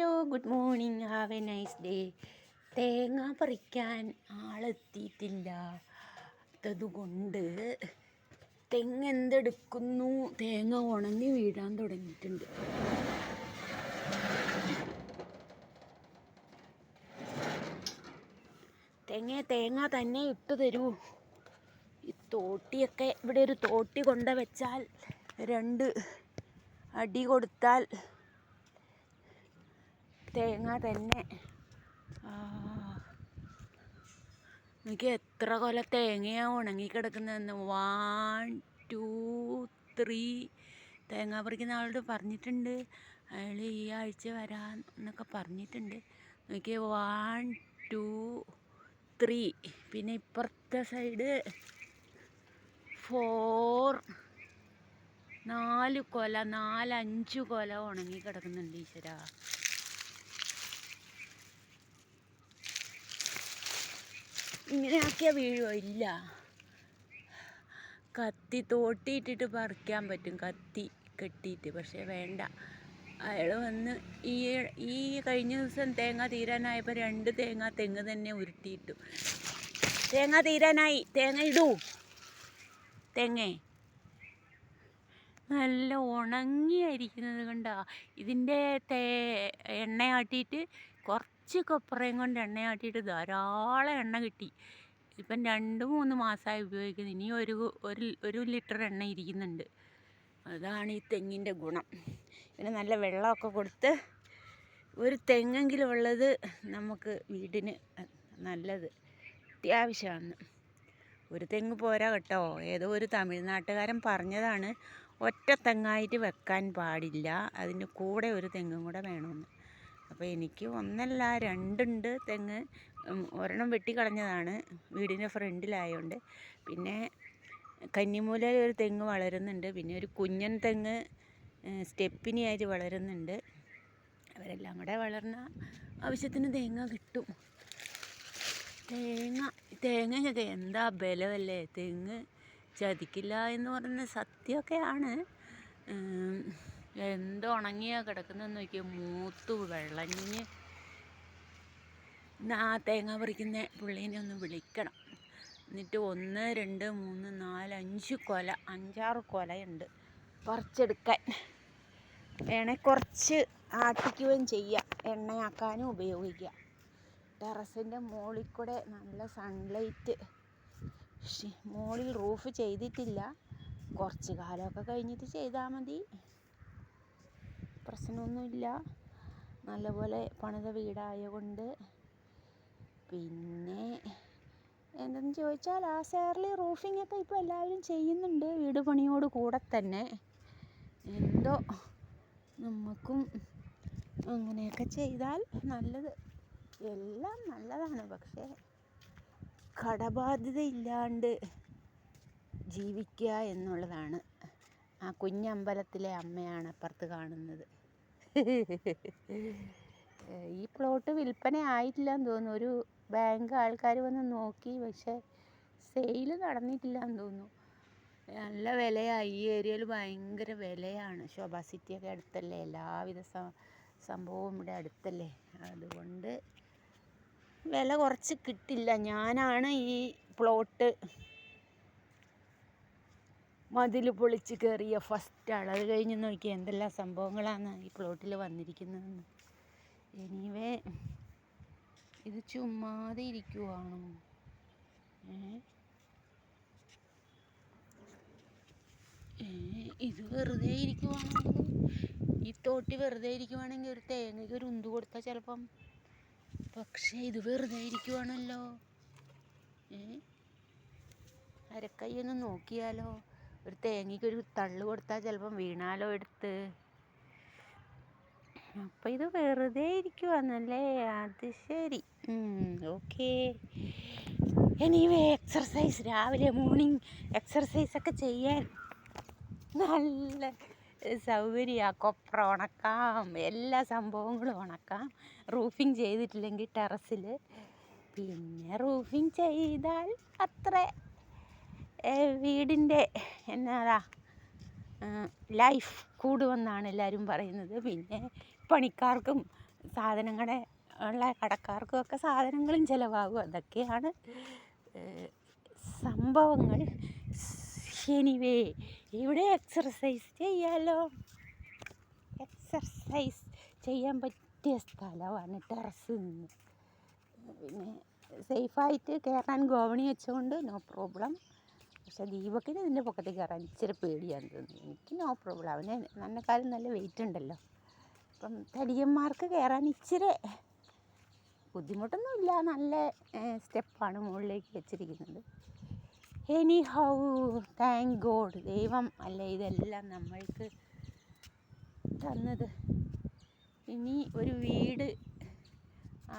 Hello, good morning, have A nice day. തേങ്ങ പറിക്കാൻ ആളെത്തിയിട്ടില്ല. അതുകൊണ്ട് തെങ്ങ് എന്തെടുക്കുന്നു, തേങ്ങ ഉണങ്ങി വീഴാൻ തുടങ്ങിയിട്ടുണ്ട്. തേങ്ങ തന്നെ ഇട്ടു തരൂ. ഈ തോട്ടിയൊക്കെ, ഇവിടെ ഒരു തോട്ടി കൊണ്ട വെച്ചാൽ 2 അടി കൊടുത്താൽ തേങ്ങ തന്നെ. എനിക്ക് എത്ര കൊല തേങ്ങയാണ് ഉണങ്ങിക്കിടക്കുന്നതെന്ന്. 1 2 3 തേങ്ങ പറിക്കുന്ന ആളോട് പറഞ്ഞിട്ടുണ്ട്. അയാൾ ഈ ആഴ്ച വരാൻ എന്നൊക്കെ പറഞ്ഞിട്ടുണ്ട്. എനിക്ക് 1 2 3 പിന്നെ ഇപ്പുറത്തെ സൈഡ് 4 4 കൊല 4-5 കൊല ഉണങ്ങിക്കിടക്കുന്നുണ്ട്. ഈശ്വരാ, ഇങ്ങനെ ആക്കിയാൽ വീഴുമോ? ഇല്ല. കത്തി തോട്ടിയിട്ടിട്ട് പറിക്കാൻ പറ്റും, കത്തി കെട്ടിയിട്ട്. പക്ഷേ വേണ്ട. അയാൾ വന്ന് ഈ കഴിഞ്ഞ ദിവസം തേങ്ങ തീരാനായപ്പോൾ 2 തെങ്ങ് തന്നെ ഉരുട്ടിയിട്ടു. തേങ്ങ തീരാനായി, തേങ്ങ ഇടൂ. തെങ്ങേ നല്ല ഉണങ്ങിയായിരിക്കുന്നത് കണ്ടാ. ഇതിൻ്റെ എണ്ണയാട്ടിയിട്ട് കുറച്ച് കൊപ്രയും കൊണ്ട് എണ്ണയാട്ടിയിട്ട് ധാരാളം എണ്ണ കിട്ടി. ഇപ്പം 2-3 മാസമായി ഉപയോഗിക്കുന്നത്. ഇനി ഒരു ലിറ്റർ എണ്ണ ഇരിക്കുന്നുണ്ട്. അതാണ് ഈ തെങ്ങിൻ്റെ ഗുണം. പിന്നെ നല്ല വെള്ളമൊക്കെ കൊടുത്ത് ഒരു തെങ്ങെങ്കിലും ഉള്ളത് നമുക്ക് വീടിന് നല്ലത്, അത്യാവശ്യമാണ്. ഒരു തെങ്ങ് പോരാ കേട്ടോ. ഏതോ ഒരു തമിഴ്നാട്ടുകാരൻ പറഞ്ഞതാണ്, ഒറ്റ തെങ്ങായിട്ട് വെക്കാൻ പാടില്ല, അതിന് കൂടെ ഒരു തെങ്ങും കൂടെ വേണമെന്ന്. അപ്പോൾ എനിക്ക് 1 അല്ല 2 ഉണ്ട് തെങ്ങ്. ഒരെണ്ണം വെട്ടിക്കളഞ്ഞതാണ് വീടിൻ്റെ ഫ്രണ്ടിലായതുകൊണ്ട്. പിന്നെ കന്നിമൂലയിൽ ഒരു തെങ്ങ് വളരുന്നുണ്ട്. പിന്നെ ഒരു കുഞ്ഞൻ തെങ്ങ് സ്റ്റെപ്പിനിയായിട്ട് വളരുന്നുണ്ട്. അവരെല്ലാം കൂടെ വളർന്ന ആവശ്യത്തിന് തേങ്ങ കിട്ടും. തേങ്ങയൊക്കെ എന്താ ബലമല്ലേ. തെങ്ങ് ചതിക്കില്ല എന്ന് പറയുന്ന സത്യമൊക്കെയാണ്. എന്തോ ഉണങ്ങിയാണ് കിടക്കുന്നതെന്ന് നോക്കിയാൽ, മൂത്ത് വിളഞ്ഞ്. ആ തേങ്ങ പറിക്കുന്ന പുള്ളീനെ ഒന്ന് വിളിക്കണം. എന്നിട്ട് 1 2 3 4 5 കൊല, 5-6 കൊലയുണ്ട് പറിച്ചെടുക്കാൻ. വേണേൽ കുറച്ച് ആട്ടിക്കുകയും ചെയ്യാം, എണ്ണയാക്കാനും ഉപയോഗിക്കാം. ടെറസിൻ്റെ മുകളിൽ കൂടെ നല്ല സൺലൈറ്റ്. മുകളിൽ റൂഫ് ചെയ്തിട്ടില്ല, കുറച്ച് കാലമൊക്കെ കഴിഞ്ഞിട്ട് ചെയ്താൽ മതി, പ്രശ്നമൊന്നുമില്ല. നല്ലപോലെ പണിത വീടായതുകൊണ്ട്. പിന്നെ എന്തെന്ന് ചോദിച്ചാൽ, ആ സൈഡിൽ റൂഫിങ്ങൊക്കെ ഇപ്പോൾ എല്ലാവരും ചെയ്യുന്നുണ്ട്, വീട് പണിയോട് കൂടെ തന്നെ. എന്തോ നമുക്കും അങ്ങനെയൊക്കെ ചെയ്താൽ നല്ലത്. എല്ലാം നല്ലതാണ്, പക്ഷേ കടബാധ്യതയില്ലാണ്ട് ജീവിക്കുക എന്നുള്ളതാണ്. ആ കുഞ്ഞമ്പലത്തിലെ അമ്മയാണ് അപ്പുറത്ത് കാണുന്നത്. ഈ പ്ലോട്ട് വിൽപ്പന ആയിട്ടില്ലെന്ന് തോന്നുന്നു. ഒരു ബാങ്ക് ആൾക്കാർ വന്ന് നോക്കി, പക്ഷേ സെയിൽ നടന്നിട്ടില്ലെന്ന് തോന്നുന്നു. നല്ല വിലയാണ് ഈ ഏരിയയിൽ, ഭയങ്കര വിലയാണ്. ശോഭ സിറ്റിയൊക്കെ അടുത്തല്ലേ, എല്ലാവിധ സംഭവവും ഇവിടെ അടുത്തല്ലേ. അതുകൊണ്ട് വില കുറച്ച് കിട്ടില്ല. ഞാനാണ് ഈ പ്ലോട്ട് മതിൽ പൊളിച്ച് കയറിയ ഫസ്റ്റ് ആൾ. അത് കഴിഞ്ഞ് നോക്കിയാൽ എന്തെല്ലാം സംഭവങ്ങളാണ് ഈ പ്ലോട്ടിൽ വന്നിരിക്കുന്നതെന്ന്. എനിവേ, ഇത് ചുമ്മാതെ ഇരിക്കുവാണോ? ഇത് വെറുതെ ഇരിക്കുവാണോ? ഈ തോട്ടി വെറുതെ ഇരിക്കുവാണെങ്കിൽ ഒരു തേങ്ങയ്ക്ക് ഒരു ഉന്ത് കൊടുത്താൽ ചിലപ്പം. പക്ഷേ ഇത് വെറുതെ ഇരിക്കുവാണല്ലോ. അരക്കൈയൊന്ന് നോക്കിയാലോ. ഒരു തേങ്ങയ്ക്ക് ഒരു തള്ളു കൊടുത്താൽ ചിലപ്പം വീണാലോ എടുത്ത്. അപ്പം ഇത് വെറുതെ ഇരിക്കുവാന്നല്ലേ. അത് ശരി, ഓക്കേ. എനിവേ, എക്സർസൈസ്, രാവിലെ മോർണിംഗ് എക്സർസൈസൊക്കെ ചെയ്യാൻ നല്ല സൗകര്യമാണ്. കൊപ്ര ഉണക്കാം, എല്ലാ സംഭവങ്ങളും ഉണക്കാം. റൂഫിങ് ചെയ്തിട്ടില്ലെങ്കിൽ ടെറസിൽ. പിന്നെ റൂഫിങ് ചെയ്താൽ അത്ര വീടിൻ്റെ ലൈഫ് കൂടുമെന്നാണ് എല്ലാവരും പറയുന്നത്. പിന്നെ പണിക്കാർക്കും സാധനങ്ങളുടെ ഉള്ള കടക്കാർക്കുമൊക്കെ സാധനങ്ങളും ചിലവാകും. അതൊക്കെയാണ് സംഭവങ്ങൾ. എനിവേ, ഇവിടെ എക്സർസൈസ് ചെയ്യാമല്ലോ. എക്സർസൈസ് ചെയ്യാൻ പറ്റിയ സ്ഥലമാണ് ടെറസ് നിന്ന്. പിന്നെ സേഫായിട്ട് കയറാൻ ഗോവണി വെച്ചുകൊണ്ട് നോ പ്രോബ്ലം. പക്ഷേ ദീപക്കിന് ഇതിൻ്റെ പൊക്കത്തിൽ കയറാൻ ഇച്ചിരി പേടിയാണ് തോന്നുന്നു. എനിക്ക് നോ പ്രോബ്ലം. അവന് നന്നെക്കാളും നല്ല വെയിറ്റ് ഉണ്ടല്ലോ. അപ്പം തടിയന്മാർക്ക് കയറാൻ ഇച്ചിരി ബുദ്ധിമുട്ടൊന്നുമില്ല. നല്ല സ്റ്റെപ്പാണ് മുകളിലേക്ക് വെച്ചിരിക്കുന്നത്. Any how, thank God. ദൈവം അല്ലേ ഇതെല്ലാം നമ്മൾക്ക് തന്നത്. ഇനി ഒരു വീട്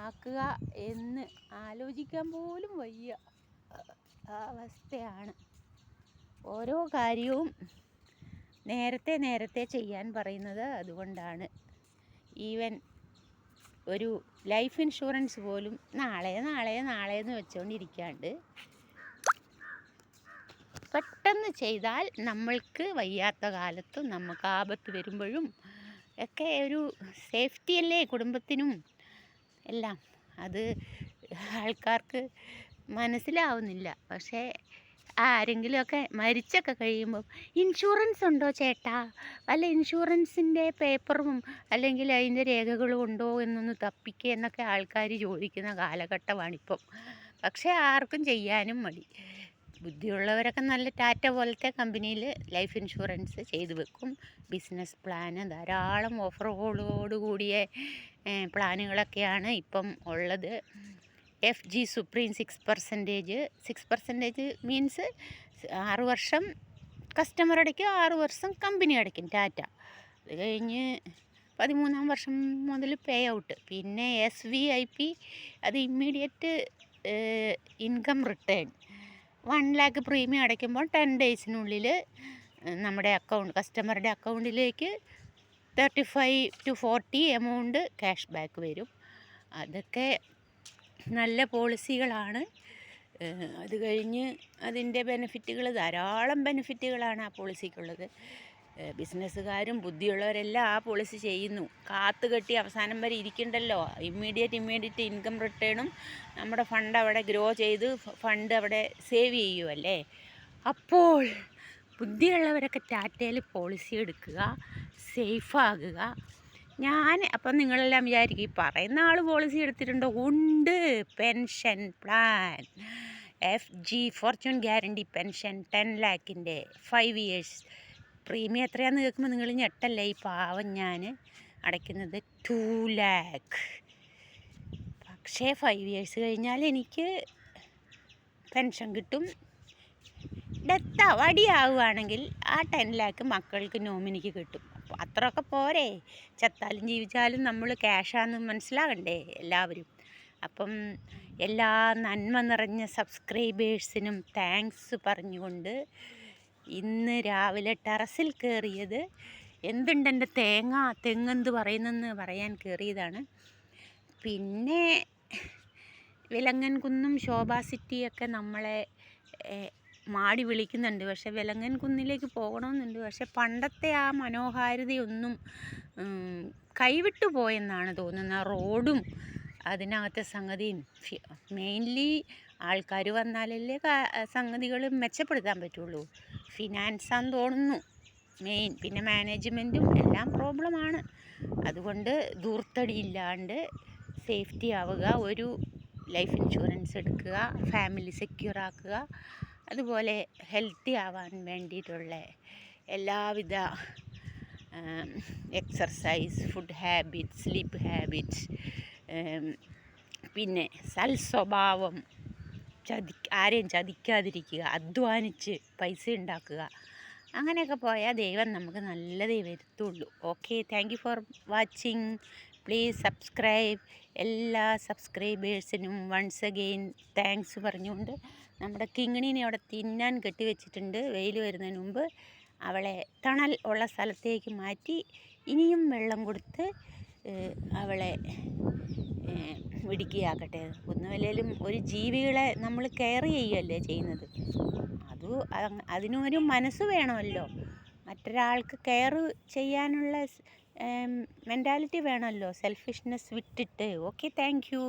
ആക്കുക എന്ന് ആലോചിക്കാൻ പോലും വയ്യ അവസ്ഥയാണ്. ഓരോ കാര്യവും നേരത്തെ ചെയ്യാൻ പറയുന്നത് അതുകൊണ്ടാണ്. ഈവൻ ഒരു ലൈഫ് ഇൻഷുറൻസ് പോലും നാളെ എന്ന് വെച്ചുകൊണ്ടിരിക്കാണ്ട് പെട്ടെന്ന് ചെയ്താൽ നമ്മൾക്ക് വയ്യാത്ത കാലത്തും നമുക്ക് ആപത്ത് വരുമ്പോഴും ഒക്കെ ഒരു സേഫ്റ്റിയല്ലേ കുടുംബത്തിനും എല്ലാം. അത് ആൾക്കാർക്ക് മനസ്സിലാവുന്നില്ല. പക്ഷേ ആരെങ്കിലുമൊക്കെ മരിച്ചൊക്കെ കഴിയുമ്പം ഇൻഷുറൻസ് ഉണ്ടോ ചേട്ടാ, വല്ല ഇൻഷുറൻസിൻ്റെ പേപ്പറും അല്ലെങ്കിൽ അതിൻ്റെ രേഖകളും ഉണ്ടോ എന്നൊന്ന് തപ്പിക്കുക എന്നൊക്കെ ആൾക്കാർ ചോദിക്കുന്ന കാലഘട്ടമാണിപ്പം. പക്ഷേ ആർക്കും ചെയ്യാനും മടി. ബുദ്ധിയുള്ളവരൊക്കെ നല്ല ടാറ്റ പോലത്തെ കമ്പനിയിൽ ലൈഫ് ഇൻഷുറൻസ് ചെയ്തു വെക്കും. ബിസിനസ് പ്ലാന് ധാരാളം ഓഫറുകളോട് കൂടിയ പ്ലാനുകളൊക്കെയാണ് ഇപ്പം ഉള്ളത്. FG സുപ്രീം 6% മീൻസ് 6 വർഷം കസ്റ്റമർ അടയ്ക്കും, 6 വർഷം കമ്പനി അടയ്ക്കും ടാറ്റ. അത് കഴിഞ്ഞ് 13-ാം വർഷം മുതൽ പേ ഔട്ട്. പിന്നെ SVIP, അത് immediate income return. 1 lakh premium അടയ്ക്കുമ്പോൾ 10 ഡേയ്സിനുള്ളിൽ നമ്മുടെ കസ്റ്റമറുടെ അക്കൗണ്ടിലേക്ക് 35 to 40 എമൗണ്ട് ക്യാഷ് ബാക്ക് വരും. അതൊക്കെ നല്ല പോളിസികളാണ്. അത് കഴിഞ്ഞ് അതിൻ്റെ ബെനിഫിറ്റുകൾ, ധാരാളം ബെനിഫിറ്റുകളാണ് ആ പോളിസിക്കുള്ളത്. ബിസിനസ്സുകാരും ബുദ്ധിയുള്ളവരെല്ലാം ആ പോളിസി ചെയ്യുന്നു. കാത്തുകെട്ടി അവസാനം വരെ ഇരിക്കണ്ടല്ലോ. ഇമ്മീഡിയറ്റ് ഇൻകം റിട്ടേണും നമ്മുടെ ഫണ്ട് അവിടെ ഗ്രോ ചെയ്ത് ഫണ്ട് അവിടെ സേവ് ചെയ്യുമല്ലേ. അപ്പോൾ ബുദ്ധിയുള്ളവരൊക്കെ ടാറ്റയിൽ പോളിസി എടുക്കുക, സേഫാകുക. അപ്പം നിങ്ങളെല്ലാം വിചാരിക്കും ഈ പറയുന്ന ആൾ പോളിസി എടുത്തിട്ടുണ്ടോ? ഉണ്ട്. Pension plan FG Fortune guarantee pension 10 lakhൻ്റെ 5 years. Premium എത്രയാണെന്ന് കേൾക്കുമ്പോൾ നിങ്ങൾ ഞെട്ടല്ലേ. ഈ പാവം ഞാൻ അടയ്ക്കുന്നത് 2 lakh. പക്ഷേ 5 years കഴിഞ്ഞാൽ എനിക്ക് പെൻഷൻ കിട്ടും. വടിയാവുകയാണെങ്കിൽ ആ 10 lakh മക്കൾക്ക് നോമിനിക്ക് കിട്ടും. അപ്പോൾ അത്രയൊക്കെ പോരെ. ചത്താലും ജീവിച്ചാലും നമ്മൾ ക്യാഷാന്ന് മനസ്സിലാകണ്ടേ എല്ലാവരും. അപ്പം എല്ലാ നന്മ നിറഞ്ഞ സബ്സ്ക്രൈബേഴ്സിനും താങ്ക്സ് പറഞ്ഞുകൊണ്ട് ഇന്ന് രാവിലെ ടെറസിൽ കയറിയത് എന്തുണ്ടെൻ്റെ തെങ്ങെന്ത് പറയുന്നെന്ന് പറയാൻ കയറിയതാണ്. പിന്നെ വിലങ്ങൻ കുന്നും ശോഭാ സിറ്റിയൊക്കെ നമ്മളെ മാടി വിളിക്കുന്നുണ്ട്. പക്ഷെ വിലങ്ങൻ കുന്നിലേക്ക് പോകണമെന്നുണ്ട്. പക്ഷെ പണ്ടത്തെ ആ മനോഹാരിതയൊന്നും കൈവിട്ടു പോയെന്നാണ് തോന്നുന്നത്. റോഡും അതിനകത്തെ സംഗതിയും. മെയിൻലി ആൾക്കാർ വന്നാലല്ലേ സംഗതികൾ മെച്ചപ്പെടുത്താൻ പറ്റുള്ളൂ. ഫിനാൻസാന്ന് തോന്നുന്നു മെയിൻ. പിന്നെ മാനേജ്മെൻറ്റും എല്ലാം പ്രോബ്ലമാണ്. അതുകൊണ്ട് ധൂർത്തടിയില്ലാണ്ട് സേഫ്റ്റി ആവുക, ഒരു ലൈഫ് ഇൻഷുറൻസ് എടുക്കുക, ഫാമിലി സെക്യൂർ ആക്കുക. അതുപോലെ ഹെൽത്തി ആവാൻ വേണ്ടിയിട്ടുള്ള എല്ലാവിധ exercise, food habits, sleep habits, പിന്നെ സൽസ്വഭാവം, ആരെയും ചതിക്കാതിരിക്കുക, അധ്വാനിച്ച് പൈസ ഉണ്ടാക്കുക. അങ്ങനെയൊക്കെ പോയാൽ ദൈവം നമുക്ക് നല്ലതേ വരുത്തുള്ളൂ. Okay, thank you for watching. Please subscribe. എല്ലാ സബ്സ്ക്രൈബേഴ്സിനും വൺസ് അഗെയിൻ താങ്ക്സ് പറഞ്ഞുകൊണ്ട് നമ്മുടെ കിങ്ങിണീനെ അവിടെ തിന്നാൻ കെട്ടിവെച്ചിട്ടുണ്ട്. വെയിൽ വരുന്നതിന് മുമ്പ് അവളെ തണൽ ഉള്ള സ്ഥലത്തേക്ക് മാറ്റി ഇനിയും വെള്ളം കൊടുത്ത് അവളെ മിടുക്കിയാക്കട്ടെ. ഒന്നുമല്ലേലും ഒരു ജീവികളെ നമ്മൾ കെയർ ചെയ്യുകയല്ലേ ചെയ്യുന്നത്. അതിനൊരു മനസ്സ് വേണമല്ലോ. മറ്റൊരാൾക്ക് കെയർ ചെയ്യാനുള്ള മെൻറ്റാലിറ്റി വേണമല്ലോ, സെൽഫിഷ്നെസ് വിട്ടിട്ട്. Okay, thank U.